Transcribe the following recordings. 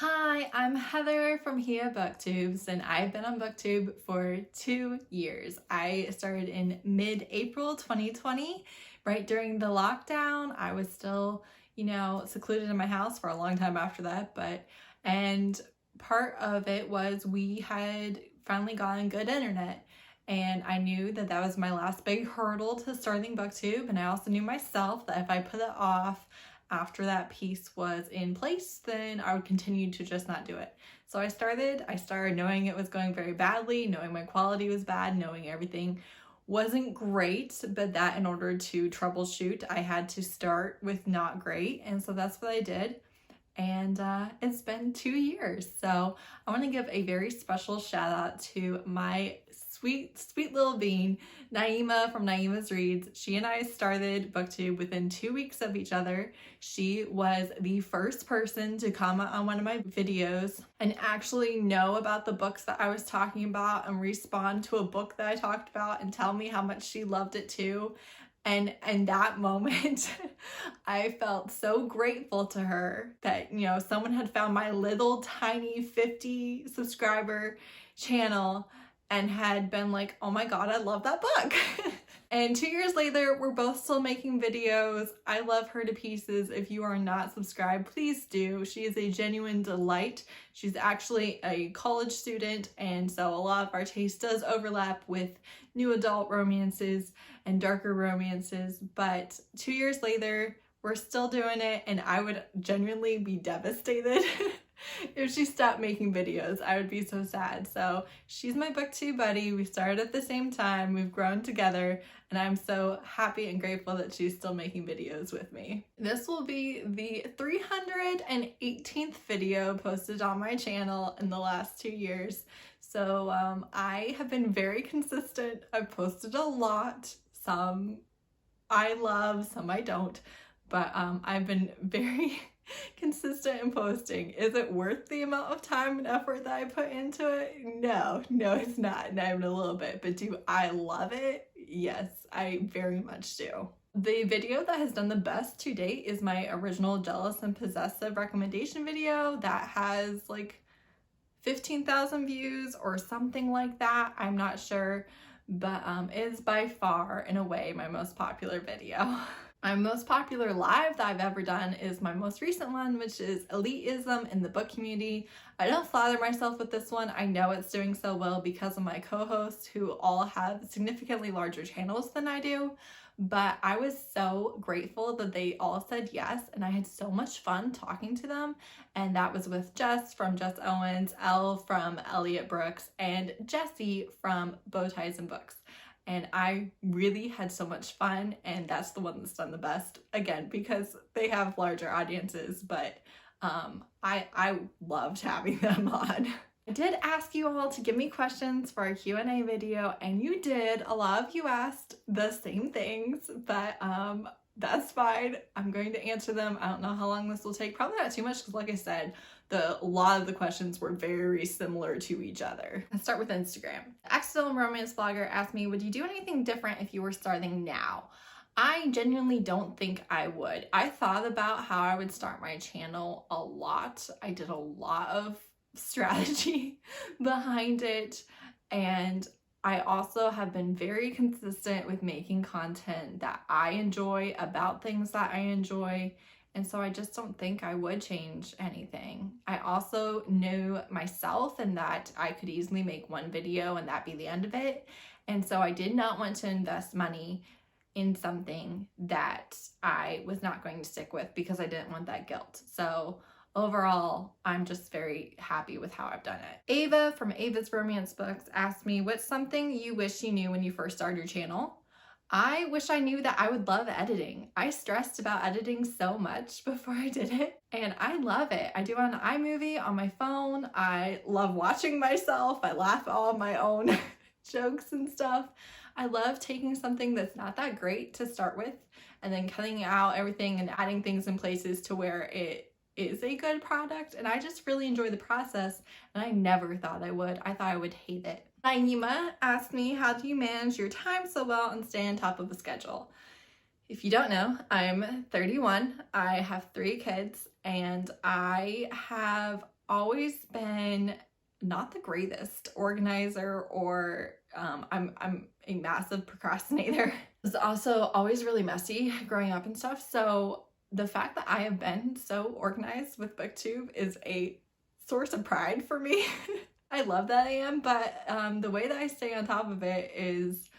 Hi, I'm Heather from Here Booktubes, and I've been on Booktube for 2 years. I started in mid-April 2020, right during the lockdown. I was still, secluded in my house for a long time after that, and part of it was we had finally gotten good internet. And I knew that that was my last big hurdle to starting Booktube, and I also knew myself that if I put it off after that piece was in place, then I would continue to just not do it. So I started knowing it was going very badly, knowing my quality was bad, knowing everything wasn't great, but that in order to troubleshoot, I had to start with not great. And so that's what I did. And it's been 2 years. So I want to give a very special shout out to my sweet little bean, Naima from Naima's Reads. She and I started Booktube within 2 weeks of each other. She was the first person to comment on one of my videos and actually know about the books that I was talking about and respond to a book that I talked about and tell me how much she loved it too. And in that moment, I felt so grateful to her that, someone had found my little tiny 50 subscriber channel and had been like, oh my God, I love that book. And 2 years later, we're both still making videos. I love her to pieces. If you are not subscribed, please do. She is a genuine delight. She's actually a college student, and so a lot of our taste does overlap with new adult romances and darker romances. But 2 years later, we're still doing it, and I would genuinely be devastated if she stopped making videos. I would be so sad. So she's my booktube buddy. We started at the same time. We've grown together, and I'm so happy and grateful that she's still making videos with me. This will be the 318th video posted on my channel in the last 2 years. So I have been very consistent. I've posted a lot. Some I love, some I don't. But I've been very consistent in posting. Is it worth the amount of time and effort that I put into it? No, it's not even a little bit. But do I love it? Yes, I very much do. The video that has done the best to date is my original Jealous and Possessive recommendation video that has like 15,000 views or something like that. I'm not sure, but it is by far, in a way, my most popular video. My most popular live that I've ever done is my most recent one, which is Elitism in the book community. I don't flatter myself with this one. I know it's doing so well because of my co-hosts who all have significantly larger channels than I do. But I was so grateful that they all said yes, and I had so much fun talking to them. And that was with Jess from Jess Owens, Elle from Elliot Brooks, and Jessie from Bow Ties and Books. And I really had so much fun, and that's the one that's done the best, again, because they have larger audiences, but I loved having them on. I did ask you all to give me questions for a Q&A video, and you did. A lot of you asked the same things, but that's fine. I'm going to answer them. I don't know how long this will take. Probably not too much because, like I said, a lot of the questions were very similar to each other. Let's start with Instagram. The Accidental Romance Blogger asked me, would you do anything different if you were starting now? I genuinely don't think I would. I thought about how I would start my channel a lot. I did a lot of strategy behind it, and I also have been very consistent with making content that I enjoy about things that I enjoy, and so I just don't think I would change anything. I also knew myself and that I could easily make one video and that be the end of it, and so I did not want to invest money in something that I was not going to stick with because I didn't want that guilt. So overall, I'm just very happy with how I've done it. Ava from Ava's Romance Books asked me, what's something you wish you knew when you first started your channel? I wish I knew that I would love editing. I stressed about editing so much before I did it, and I love it. I do it on iMovie on my phone. I love watching myself. I laugh at all of my own jokes and stuff. I love taking something that's not that great to start with and then cutting out everything and adding things in places to where it is a good product, and I just really enjoy the process, and I never thought I would. I thought I would hate it. Naima asked me, how do you manage your time so well and stay on top of a schedule? If you don't know, I'm 31. I have 3 kids, and I have always been not the greatest organizer, or I'm a massive procrastinator. It's also always really messy growing up and stuff. So the fact that I have been so organized with Booktube is a source of pride for me. I love that I am, but the way that I stay on top of it is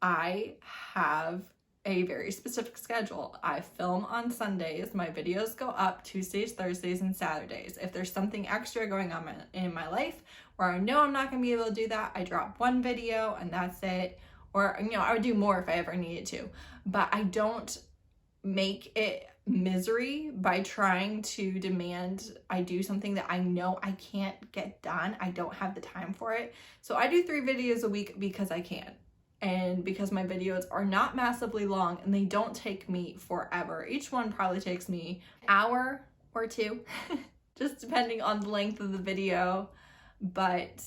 I have a very specific schedule. I film on Sundays. My videos go up Tuesdays, Thursdays, and Saturdays. If there's something extra going on in my life where I know I'm not going to be able to do that, I drop one video and that's it. Or, you know, I would do more if I ever needed to. But I don't make it misery by trying to demand I do something that I know I can't get done. I don't have the time for it. So I do 3 videos a week because I can. And because my videos are not massively long and they don't take me forever. Each one probably takes me an hour or 2, just depending on the length of the video. But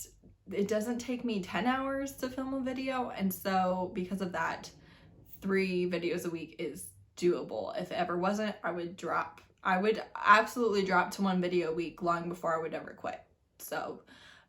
it doesn't take me 10 hours to film a video. And so because of that, 3 videos a week is doable. If it ever wasn't, I would absolutely drop to 1 video a week long before I would ever quit. So,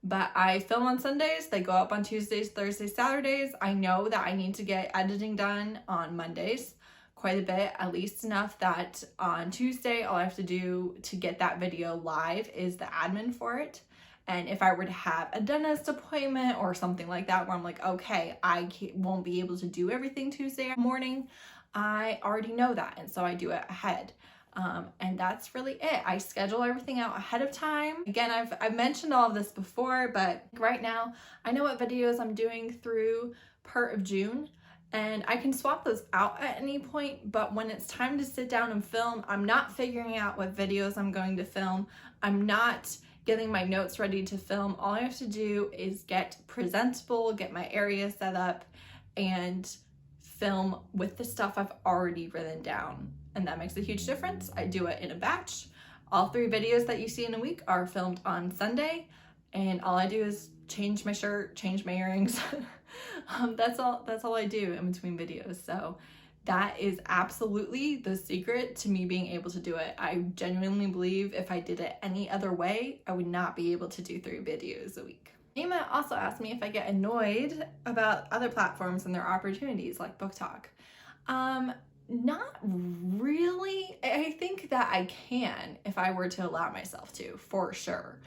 but I film on Sundays, they go up on Tuesdays, Thursdays, Saturdays. I know that I need to get editing done on Mondays quite a bit, at least enough that on Tuesday, all I have to do to get that video live is the admin for it. And if I were to have a dentist appointment or something like that, where I'm like, okay, won't be able to do everything Tuesday morning, I already know that. And so I do it ahead. And that's really it. I schedule everything out ahead of time. Again, I've mentioned all of this before, but right now I know what videos I'm doing through part of June, and I can swap those out at any point. But when it's time to sit down and film, I'm not figuring out what videos I'm going to film. I'm not getting my notes ready to film. All I have to do is get presentable, get my area set up, and film with the stuff I've already written down. And that makes a huge difference. I do it in a batch. All 3 videos that you see in a week are filmed on Sunday, and all I do is change my shirt, change my earrings. That's all I do in between videos. So that is absolutely the secret to me being able to do it. I genuinely believe if I did it any other way, I would not be able to do 3 videos a week. Nima also asked me if I get annoyed about other platforms and their opportunities like Book Talk. Not really. I think that I can if I were to allow myself to, for sure.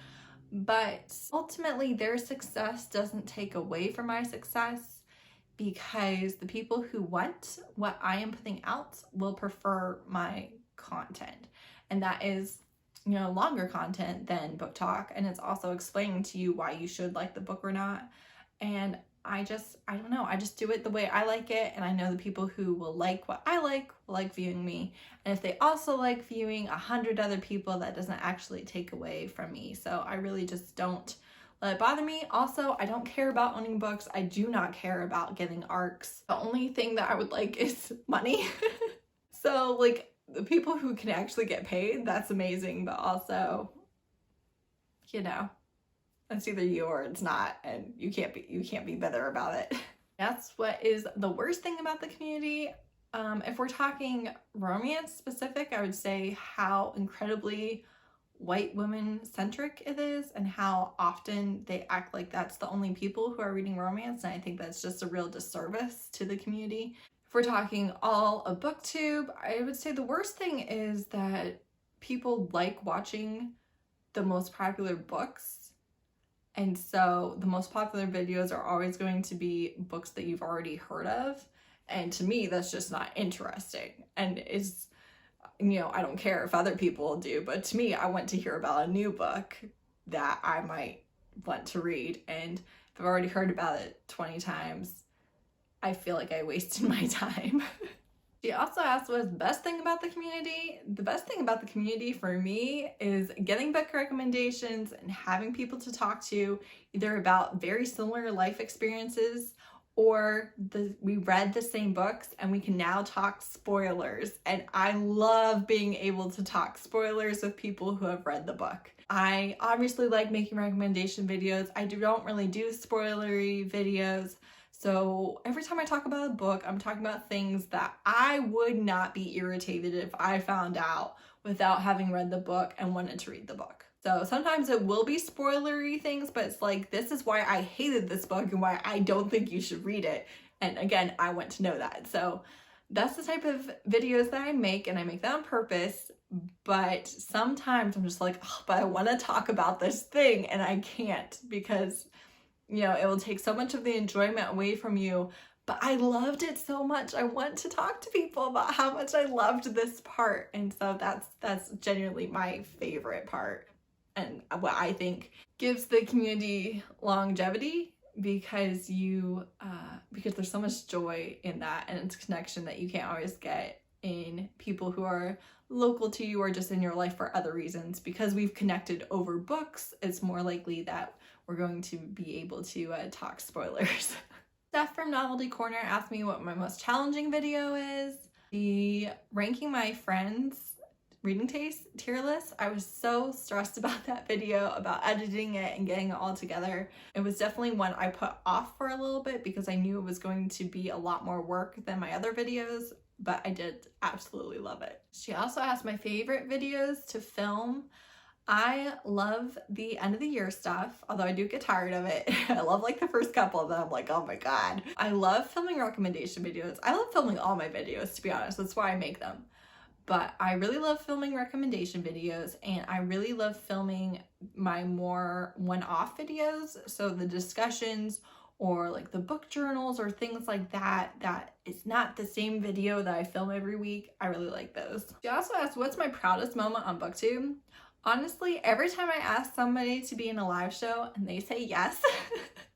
But ultimately, their success doesn't take away from my success, because the people who want what I am putting out will prefer my content. And that is, you know, longer content than Book Talk. And it's also explaining to you why you should like the book or not. And I don't know, I just do it the way I like it, and I know the people who will like what I like will like viewing me. And if they also like viewing 100 other people, that doesn't actually take away from me. So I really just don't let it bother me. Also, I don't care about owning books. I do not care about getting ARCs. The only thing that I would like is money. So like, the people who can actually get paid, that's amazing, but also, you know, it's either you or it's not, and you can't be better about it. That's what is the worst thing about the community. If we're talking romance specific, I would say how incredibly white women centric it is, and how often they act like that's the only people who are reading romance, and I think that's just a real disservice to the community. If we're talking all of Booktube, I would say the worst thing is that people like watching the most popular books. And so the most popular videos are always going to be books that you've already heard of. And to me, that's just not interesting. And it's, you know, I don't care if other people do, but to me, I want to hear about a new book that I might want to read. And if I've already heard about it 20 times, I feel like I wasted my time. She also asked what is the best thing about the community. The best thing about the community for me is getting book recommendations and having people to talk to, either about very similar life experiences or we read the same books and we can now talk spoilers. And I love being able to talk spoilers with people who have read the book. I obviously like making recommendation videos. I don't really do spoilery videos. So every time I talk about a book, I'm talking about things that I would not be irritated if I found out without having read the book and wanted to read the book. So sometimes it will be spoilery things, but it's like, this is why I hated this book and why I don't think you should read it. And again, I want to know that. So that's the type of videos that I make, and I make that on purpose. But sometimes I'm just like, oh, but I want to talk about this thing and I can't, because, you know, it will take so much of the enjoyment away from you. But I loved it so much. I want to talk to people about how much I loved this part. And so that's genuinely my favorite part, and what I think gives the community longevity, because because there's so much joy in that, and it's a connection that you can't always get in people who are local to you or just in your life for other reasons. Because we've connected over books, it's more likely that we're going to be able to talk spoilers. Steph from Novelty Corner asked me what my most challenging video is. The ranking my friends' reading taste tier list. I was so stressed about that video, about editing it and getting it all together. It was definitely one I put off for a little bit because I knew it was going to be a lot more work than my other videos, but I did absolutely love it. She also asked my favorite videos to film. I love the end of the year stuff, although I do get tired of it. I love like the first couple of them. I'm like, oh my God. I love filming recommendation videos. I love filming all my videos, to be honest. That's why I make them. But I really love filming recommendation videos, and I really love filming my more one-off videos. So the discussions or like the book journals or things like that, that it's not the same video that I film every week. I really like those. She also asked, what's my proudest moment on Booktube? Honestly, every time I ask somebody to be in a live show and they say yes,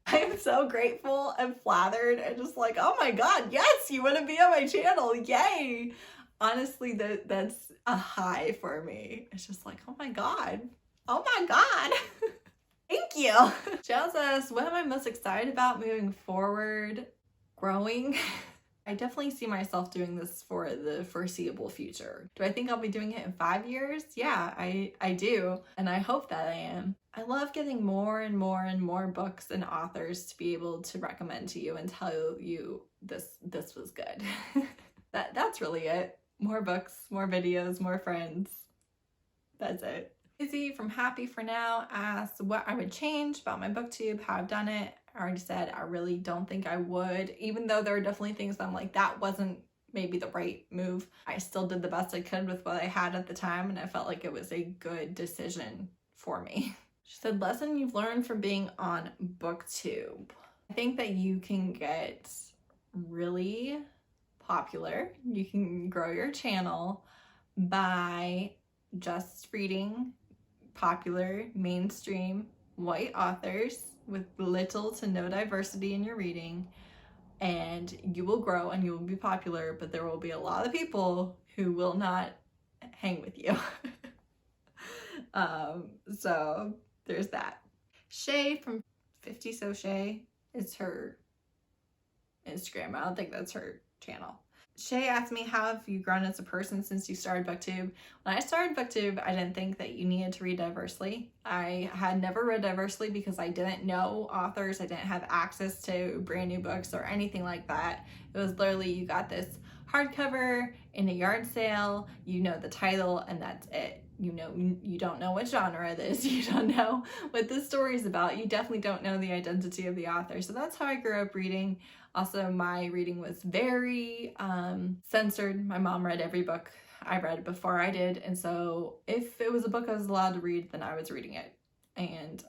I am so grateful and flattered and just like, oh my God, yes, you want to be on my channel, yay. Honestly, that's a high for me. It's just like, oh my God, thank you. She also asked, what am I most excited about moving forward? Growing. I definitely see myself doing this for the foreseeable future. Do I think I'll be doing it in 5 years? Yeah, I do. And I hope that I am. I love getting more and more and more books and authors to be able to recommend to you and tell you this was good. That's really it. More books, more videos, more friends. That's it. Izzy from Happy For Now asked what I would change about my booktube, how I've done it. I already said I really don't think I would, even though there are definitely things that I'm like, that wasn't maybe the right move. I still did the best I could with what I had at the time, and I felt like it was a good decision for me. She said, lesson you've learned from being on Booktube. I think that you can get really popular. You can grow your channel by just reading popular, mainstream, white authors with little to no diversity in your reading, and you will grow and you will be popular, but there will be a lot of people who will not hang with you. So there's that. Shay from 50 So Shay is her Instagram. I don't think that's her channel. Shay asked me, how have you grown as a person since you started Booktube? When I started Booktube, I didn't think that you needed to read diversely. I had never read diversely because I didn't know authors. I didn't have access to brand new books or anything like that. It was literally, you got this hardcover in a yard sale, you know the title, and that's it. You know, you don't know what genre it is. You don't know what the story's about. You definitely don't know the identity of the author. So that's how I grew up reading. Also, my reading was very censored. My mom read every book I read before I did. And so if it was a book I was allowed to read, then I was reading it. And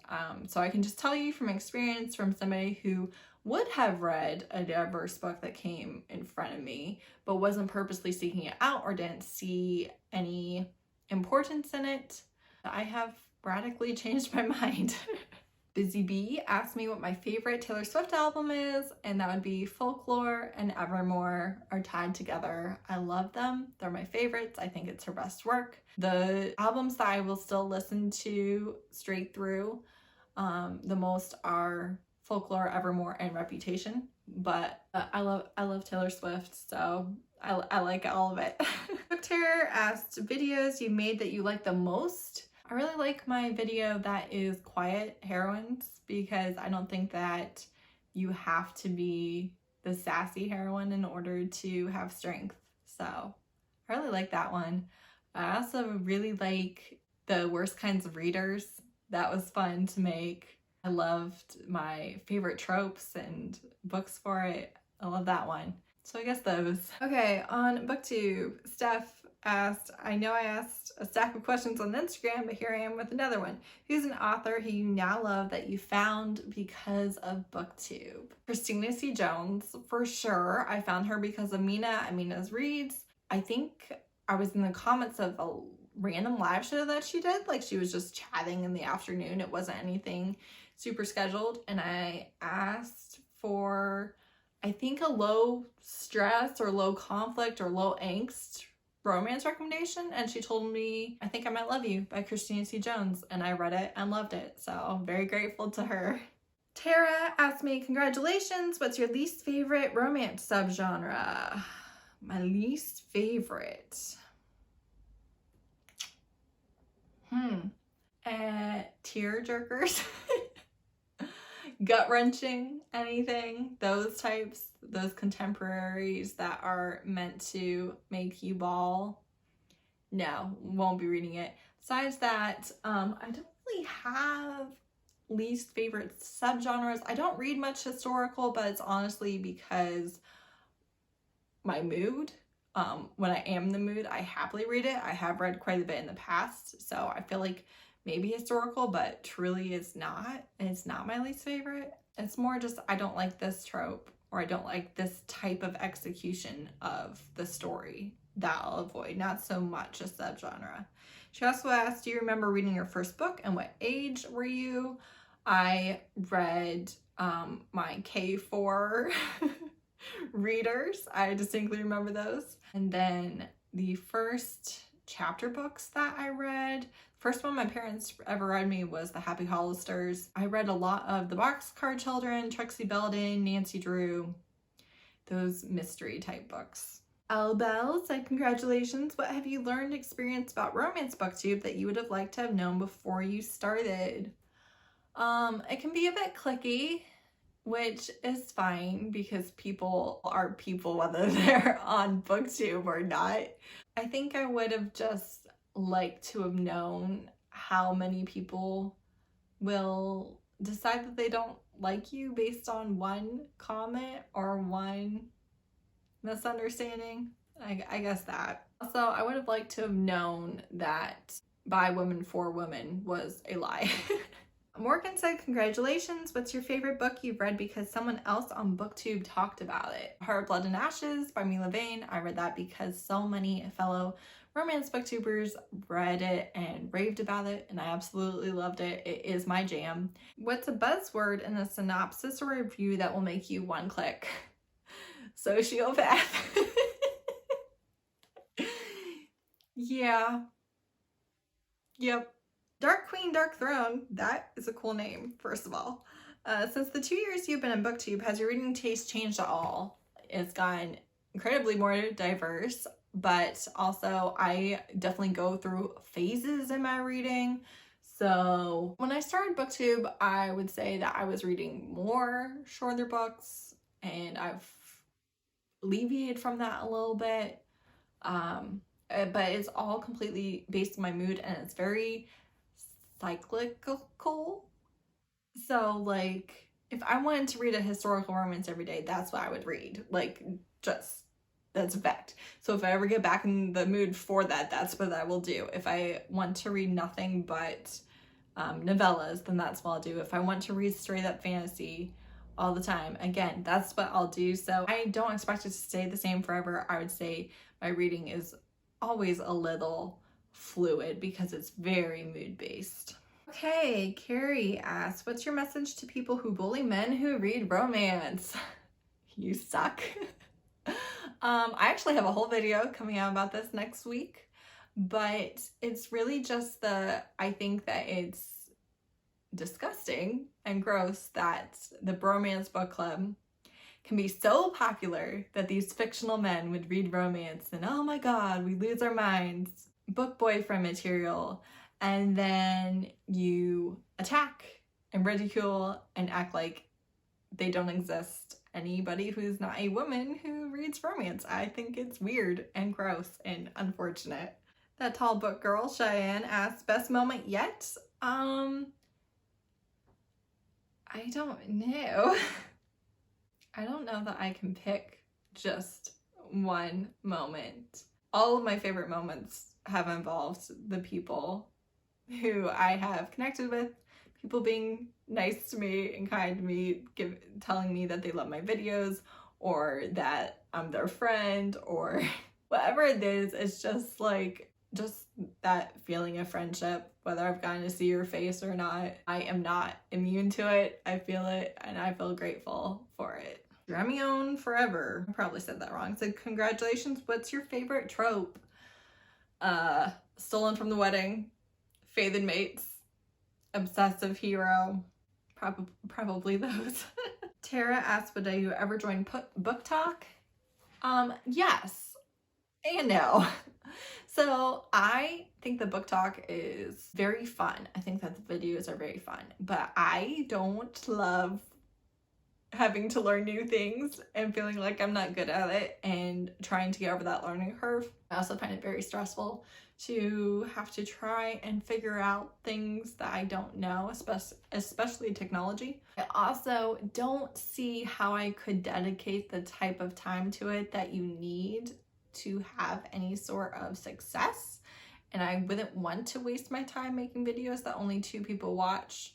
so I can just tell you from experience from somebody who would have read a diverse book that came in front of me, but wasn't purposely seeking it out or didn't see any importance in it, I have radically changed my mind. Busy Bee asked me what my favorite Taylor Swift album is, and that would be Folklore and Evermore are tied together. I love them. They're my favorites. I think it's her best work. The albums that I will still listen to straight through the most are Folklore, Evermore, and Reputation. But I love Taylor Swift, so I like all of it. Book Terror asked videos you made that you like the most. I really like my video that is Quiet Heroines, because I don't think that you have to be the sassy heroine in order to have strength. So I really like that one. I also really like the worst kinds of readers. That was fun to make. I loved my favorite tropes and books for it. I love that one. So I guess those. Okay, on Booktube, Steph asked, I know I asked a stack of questions on Instagram, but here I am with another one. Who's an author who you now love that you found because of Booktube? Christina C. Jones, for sure. I found her because of Mina and Mina's Reads. I think I was in the comments of a random live show that she did. Like, she was just chatting in the afternoon. It wasn't anything super scheduled. And I asked for, I think, a low stress or low conflict or low angst romance recommendation, and she told me I Think I Might Love You by Christina C. Jones, and I read it and loved it, so I'm very grateful to her. Tara asked me, congratulations, what's your least favorite romance subgenre? My least favorite. Tear jerkers. Gut-wrenching, anything, those types, those contemporaries that are meant to make you bawl. No, won't be reading it. Besides that, I don't really have least favorite subgenres. I don't read much historical, but it's honestly because my mood. When I am in the mood, I happily read it. I have read quite a bit in the past, so I feel like maybe historical, but truly it's not. It's not my least favorite. It's more just I don't like this trope, or I don't like this type of execution of the story. That I'll avoid, not so much a subgenre. She also asked, do you remember reading your first book and what age were you? I read my K4 readers. I distinctly remember those. And then the first chapter books that I read, first one my parents ever read me was The Happy Hollisters. I read a lot of The Boxcar Children, Trixie Belden, Nancy Drew, those mystery type books. Albelle said, congratulations. What have you learned, experienced about romance Booktube that you would have liked to have known before you started? It can be a bit cliquey, which is fine because people are people whether they're on Booktube or not. I think I would have just liked to have known how many people will decide that they don't like you based on one comment or one misunderstanding. I guess that. Also, I would have liked to have known that by women for women was a lie. Morgan said, congratulations. What's your favorite book you've read because someone else on Booktube talked about it? Heart, Blood, and Ashes by Milla Vane. I read that because so many fellow romance booktubers read it and raved about it, and I absolutely loved it. It is my jam. What's a buzzword in a synopsis or review that will make you one click? Sociopath. Yeah. Yep. Dark Queen, Dark Throne. That is a cool name, first of all. Since the 2 years you've been in Booktube, has your reading taste changed at all? It's gotten incredibly more diverse, but also I definitely go through phases in my reading. So when I started Booktube, I would say that I was reading more shorter books, and I've alleviated from that a little bit. But it's all completely based on my mood, and it's very cyclical. So like if I wanted to read a historical romance every day, that's what I would read. Like, just that's a fact. So if I ever get back in the mood for that, that's what I will do. If I want to read nothing but novellas, then that's what I'll do. If I want to read straight up fantasy all the time, again, that's what I'll do. So I don't expect it to stay the same forever. I would say my reading is always a little fluid because it's very mood-based. Okay, Carrie asks, what's your message to people who bully men who read romance? You suck. I actually have a whole video coming out about this next week, but it's really just I think that it's disgusting and gross that the bromance book club can be so popular that these fictional men would read romance and oh my god, we lose our minds, book boyfriend material, and then you attack and ridicule and act like they don't exist anybody who's not a woman who reads romance. I think it's weird and gross and unfortunate. That Tall Book Girl, Cheyenne, asks, best moment yet? I don't know. I don't know that I can pick just one moment. All of my favorite moments have involved the people who I have connected with, people being nice to me and kind to me, telling me that they love my videos or that I'm their friend or whatever it is. It's just like, just that feeling of friendship, whether I've gotten to see your face or not. I am not immune to it. I feel it and I feel grateful for it. Dremion Forever. I probably said that wrong. Said, congratulations, what's your favorite trope? Stolen from the Wedding, Fated Mates, Obsessive Hero, probably those. Tara asked, would you ever join Book Talk? Yes and no. So I think the Book Talk is very fun. I think that the videos are very fun, but I don't love having to learn new things and feeling like I'm not good at it and trying to get over that learning curve. I also find it very stressful to have to try and figure out things that I don't know, especially technology. I also don't see how I could dedicate the type of time to it that you need to have any sort of success. And I wouldn't want to waste my time making videos that only 2 people watch.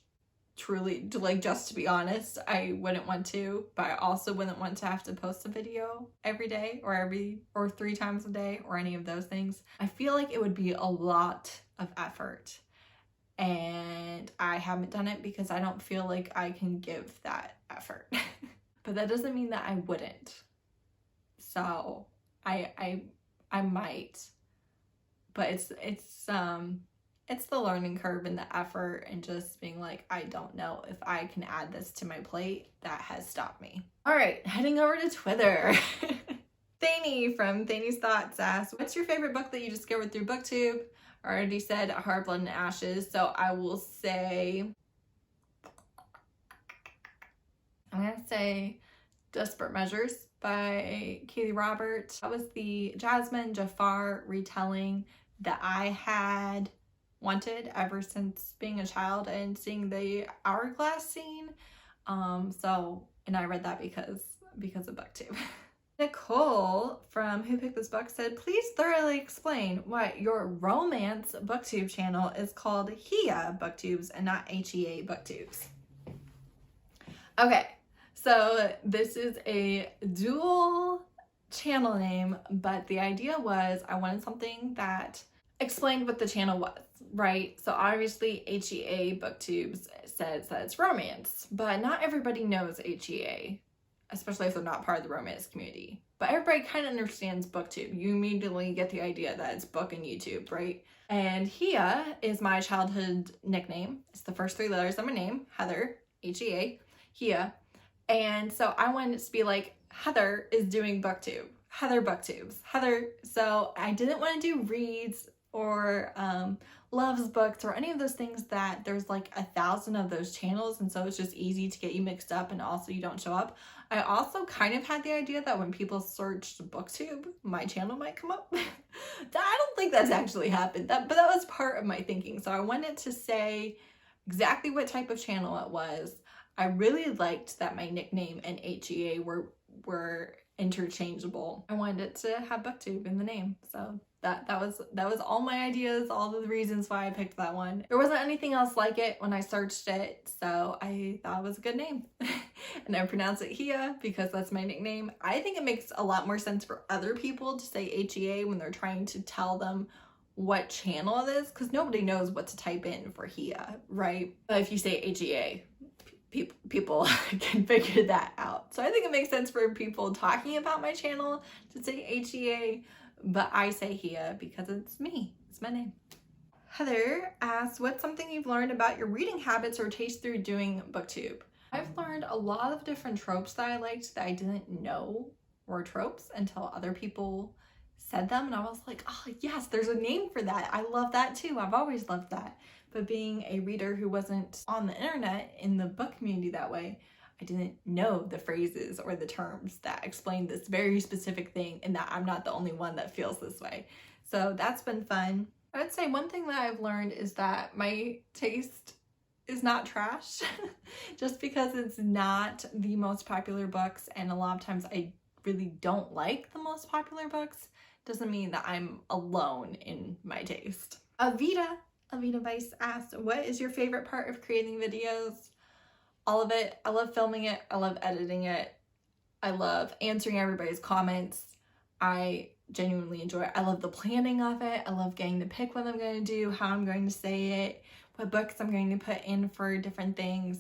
Truly, like, just to be honest, I wouldn't want to, but I also wouldn't want to have to post a video every day or 3 times a day or any of those things. I feel like it would be a lot of effort and I haven't done it because I don't feel like I can give that effort. But that doesn't mean that I wouldn't. So I might, but it's the learning curve and the effort and just being like, I don't know if I can add this to my plate. That has stopped me. All right, heading over to Twitter. Vane from Thanie's Thoughts asks, what's your favorite book that you discovered through Booktube? I already said Heart, Blood, and Ashes, so I will say, I'm gonna say Desperate Measures by Katee Roberts. That was the Jasmine Jafar retelling that I had wanted ever since being a child and seeing the hourglass scene. And I read that because of Booktube. Nicole from Who Picked This Book said, please thoroughly explain why your romance Booktube channel is called Hia Booktubes and not HEA Booktubes. Okay, so this is a dual channel name, but the idea was I wanted something that explained what the channel was, right? So obviously HEA Booktubes says that it's romance, but not everybody knows HEA, especially if they're not part of the romance community. But everybody kind of understands Booktube. You immediately get the idea that it's book and YouTube, right? And Hia is my childhood nickname. It's the first 3 letters of my name, Heather, HEA, Hia. And so I wanted it to be like, Heather is doing Booktube, Heather Booktubes, Heather. So I didn't want to do reads or loves books or any of those things that there's like 1,000 of those channels, and so it's just easy to get you mixed up and also you don't show up. I also kind of had the idea that when people searched Booktube, my channel might come up. I don't think that's actually happened, but that was part of my thinking. So I wanted to say exactly what type of channel it was. I really liked that my nickname and HEA were interchangeable. I wanted it to have Booktube in the name, so that was all my ideas, all the reasons why I picked that one. There wasn't anything else like it when I searched it, so I thought it was a good name. And I pronounce it Hia because that's my nickname. I think it makes a lot more sense for other people to say HEA when they're trying to tell them what channel it is, because nobody knows what to type in for Hia, right? But if you say HEA, people can figure that out. So I think it makes sense for people talking about my channel to say HEA, but I say Hia because it's me. It's my name. Heather asks, what's something you've learned about your reading habits or taste through doing Booktube? I've learned a lot of different tropes that I liked that I didn't know were tropes until other people said them, and I was like, oh yes, there's a name for that. I love that too. I've always loved that. But being a reader who wasn't on the internet in the book community that way, I didn't know the phrases or the terms that explained this very specific thing, and that I'm not the only one that feels this way. So that's been fun. I would say one thing that I've learned is that my taste is not trash. Just because it's not the most popular books, and a lot of times I really don't like the most popular books, doesn't mean that I'm alone in my taste. Avita Vice asked, what is your favorite part of creating videos? All of it. I love filming it. I love editing it. I love answering everybody's comments. I genuinely enjoy it. I love the planning of it. I love getting to pick what I'm going to do, how I'm going to say it, what books I'm going to put in for different things.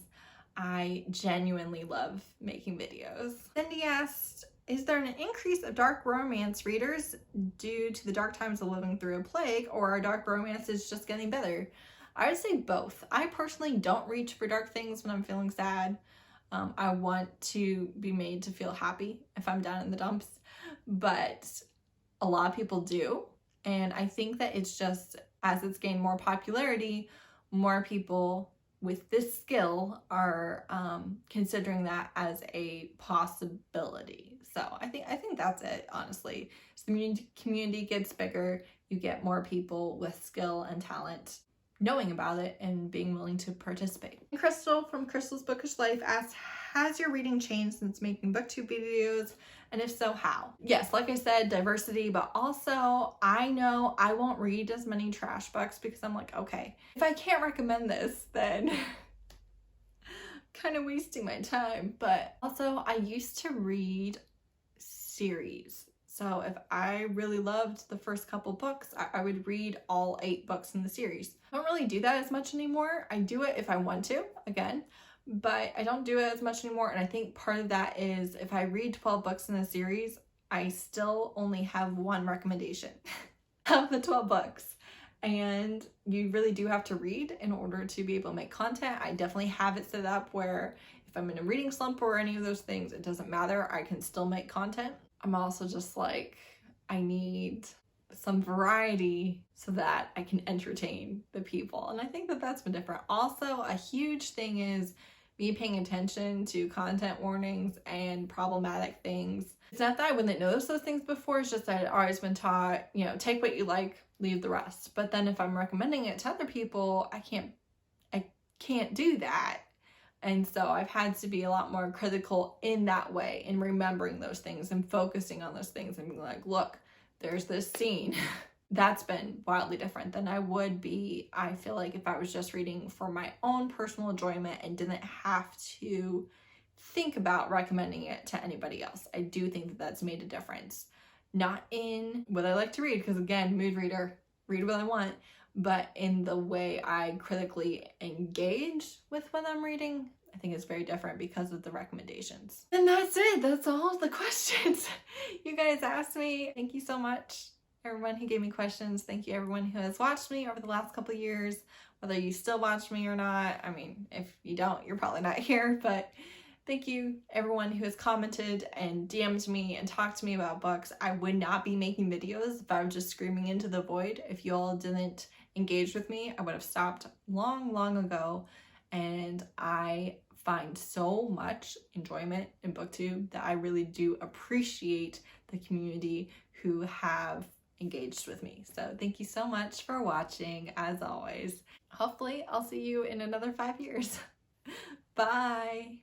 I genuinely love making videos. Cindy asked, is there an increase of dark romance readers due to the dark times of living through a plague, or are dark romances just getting better? I would say both. I personally don't reach for dark things when I'm feeling sad. I want to be made to feel happy if I'm down in the dumps, but a lot of people do. And I think that it's just, as it's gained more popularity, more people with this skill are considering that as a possibility. So I think that's it, honestly. As the community gets bigger, you get more people with skill and talent knowing about it and being willing to participate. Crystal from Crystal's Bookish Life asks, has your reading changed since making booktube videos? And if so, how? Yes, like I said, diversity, but also I know I won't read as many trash books because I'm like, okay, if I can't recommend this, then kind of wasting my time. But also I used to read series. So if I really loved the first couple books, I would read all 8 books in the series. I don't really do that as much anymore. I do it if I want to, again, but I don't do it as much anymore. And I think part of that is if I read 12 books in a series, I still only have one recommendation of the 12 books. And you really do have to read in order to be able to make content. I definitely have it set up where if I'm in a reading slump or any of those things, it doesn't matter. I can still make content. I'm also just like, I need some variety so that I can entertain the people. And I think that that's been different. Also, a huge thing is me paying attention to content warnings and problematic things. It's not that I wouldn't notice those things before, it's just that I'd always been taught, you know, take what you like, leave the rest. But then if I'm recommending it to other people, I can't do that. And so I've had to be a lot more critical in that way, in remembering those things and focusing on those things and being like, look, there's this scene. That's been wildly different than I would be, I feel like, if I was just reading for my own personal enjoyment and didn't have to think about recommending it to anybody else. I do think that that's made a difference. Not in what I like to read, because again, mood reader, read what I want, but in the way I critically engage with what I'm reading. I think it's very different because of the recommendations. And that's it. That's all the questions you guys asked me. Thank you so much, everyone who gave me questions. Thank you, everyone who has watched me over the last couple of years, whether you still watch me or not. I mean, if you don't, you're probably not here, but thank you, everyone who has commented and DM'd me and talked to me about books. I would not be making videos if I was just screaming into the void. If you all didn't engage with me, I would have stopped long ago. And I find so much enjoyment in Booktube that I really do appreciate the community who have engaged with me. So thank you so much for watching, as always. Hopefully I'll see you in another 5 years. Bye.